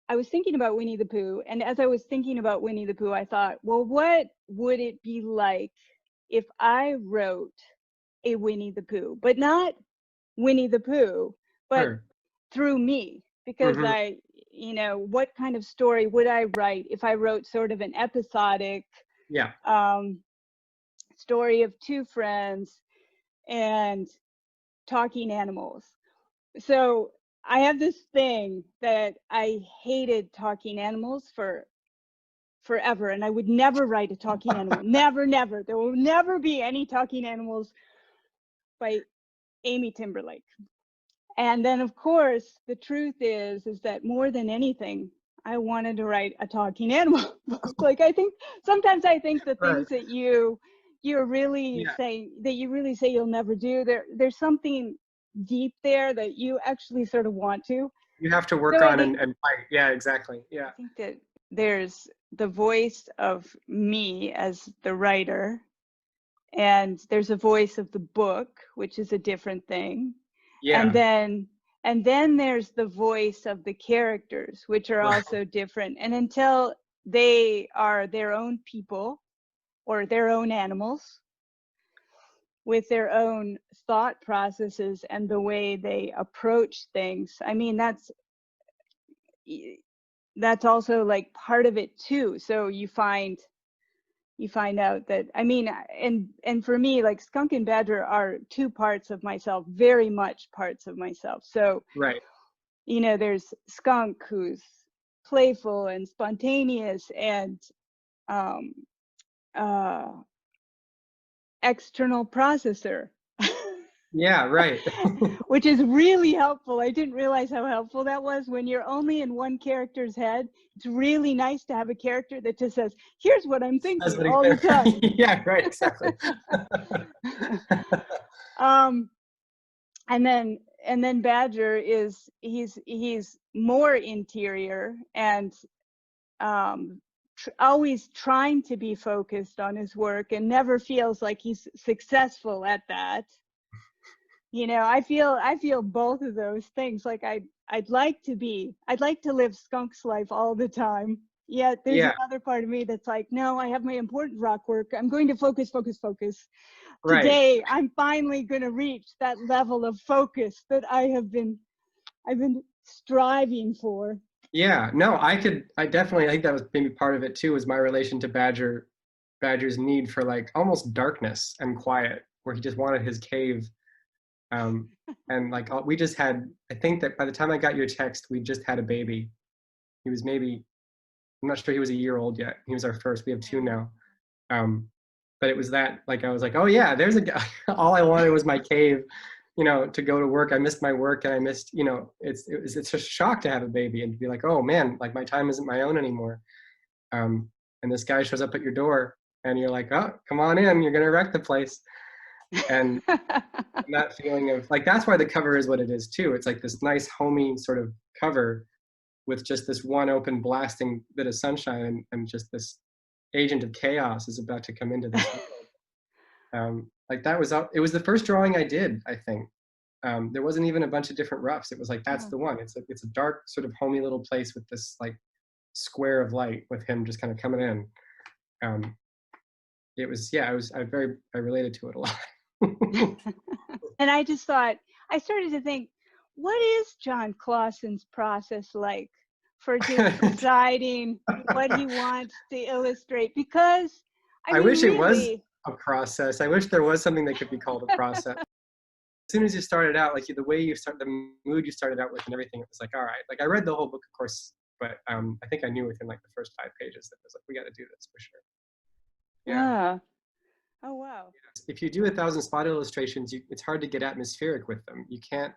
I was thinking about Winnie-the-Pooh, and as I was thinking about Winnie-the-Pooh, I thought, well, what would it be like if I wrote a Winnie-the-Pooh, but not Winnie-the-Pooh, but Sure. through me, because Hmm. I, what kind of story would I write if I wrote sort of an episodic Yeah. um, story of two friends and talking animals? So I have this thing that I hated talking animals for forever, and I would never write a talking animal. Never, never. There will never be any talking animals by Amy Timberlake. And then, of course, the truth is that more than anything, I wanted to write a talking animal book. Like, I think sometimes I think the Right. things that you're really Yeah. saying, that you really say you'll never do, there's something deep there that you actually sort of want to. You have to work So I on think and fight. Yeah, exactly. I Yeah. think that there's the voice of me as the writer, and there's a voice of the book, which is a different thing. And Yeah. then there's the voice of the characters, which are Right. also different. And until they are their own people or their own animals with their own thought processes and the way they approach things, I mean, that's also like part of it too. So you find out that, I mean, and for me, like Skunk and Badger are two parts of myself, very much parts of myself. So Right. there's Skunk, who's playful and spontaneous and um, uh, external processor, Yeah. Right. which is really helpful. I didn't realize how helpful that was. When you're only in one character's head, it's really nice to have a character that just says, here's what I'm That's thinking what all the time. yeah. Right. Exactly. um, and then Badger is he's more interior and always trying to be focused on his work and never feels like he's successful at that. I feel both of those things. Like I'd like to live Skunk's life all the time. Yet there's Yeah. another part of me that's like, no, I have my important rock work. I'm going to focus, focus, focus. Right. Today, I'm finally going to reach that level of focus that I've been striving for. Yeah. No, I definitely, I think that was maybe part of it too, was my relation to Badger's need for like almost darkness and quiet, where he just wanted his cave. Um, and like we just had, I think that by the time I got your text, we just had a baby. He was maybe, I'm not sure he was a year old yet. He was our first. We have two now. Um, but it was that, like, I was like, oh yeah, there's a guy. All I wanted was my cave, to go to work. I missed my work and I missed, it's just a shock to have a baby and to be like, oh man, like my time isn't my own anymore. And this guy shows up at your door and you're like, oh, come on in, you're gonna wreck the place. And that feeling of like, that's why the cover is what it is too. It's like this nice homey sort of cover with just this one open blasting bit of sunshine and just this agent of chaos is about to come into this world. Like that was it was the first drawing I did, I think. There wasn't even a bunch of different roughs. It was like, that's Oh. the one. It's a dark sort of homey little place with this like square of light with him just kind of coming in. It was, yeah, I related to it a lot. And I just thought, I started to think, what is Jon Klassen's process like for just deciding what he wants to illustrate? Because, I I mean, wish it was really, a process. I wish there was something that could be called a process. As soon as you started out, like the way the mood you started out with and everything, it was like, all right. Like I read the whole book, of course, but I think I knew within like the first 5 pages that it was like, we got to do this for sure. Yeah. ah, oh, wow. If you do 1,000 spot illustrations, it's hard to get atmospheric with them. You can't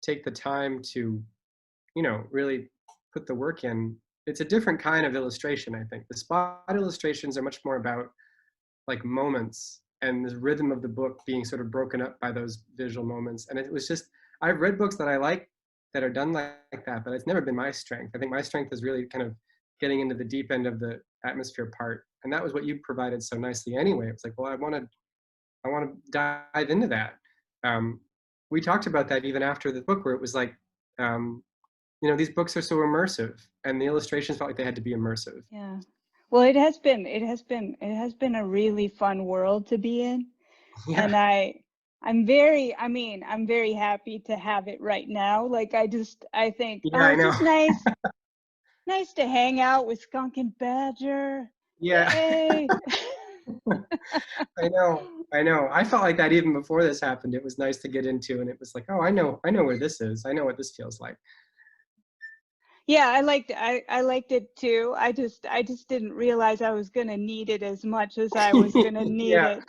take the time to, really put the work in. It's a different kind of illustration, I think. The spot illustrations are much more about like moments and the rhythm of the book being sort of broken up by those visual moments. And it was just, I've read books that I like that are done like that, but it's never been my strength. I think my strength is really kind of getting into the deep end of the atmosphere part. And that was what you provided so nicely anyway. It's like, well, I want to dive into that. We talked about that even after the book, where it was like, you know, these books are so immersive, and the illustrations felt like they had to be immersive. Yeah. Well, it has been a really fun world to be in. Yeah. And I'm very happy to have it right now. Like I think, Yeah, oh, I it's know. just nice to hang out with Skunk and Badger. Yeah. Yay. I know. I know. I felt like that even before this happened. It was nice to get into, and it was like, oh, I know where this is. I know what this feels like. Yeah, I liked it too. I just didn't realize I was gonna need it as much as I was gonna need Yeah. it.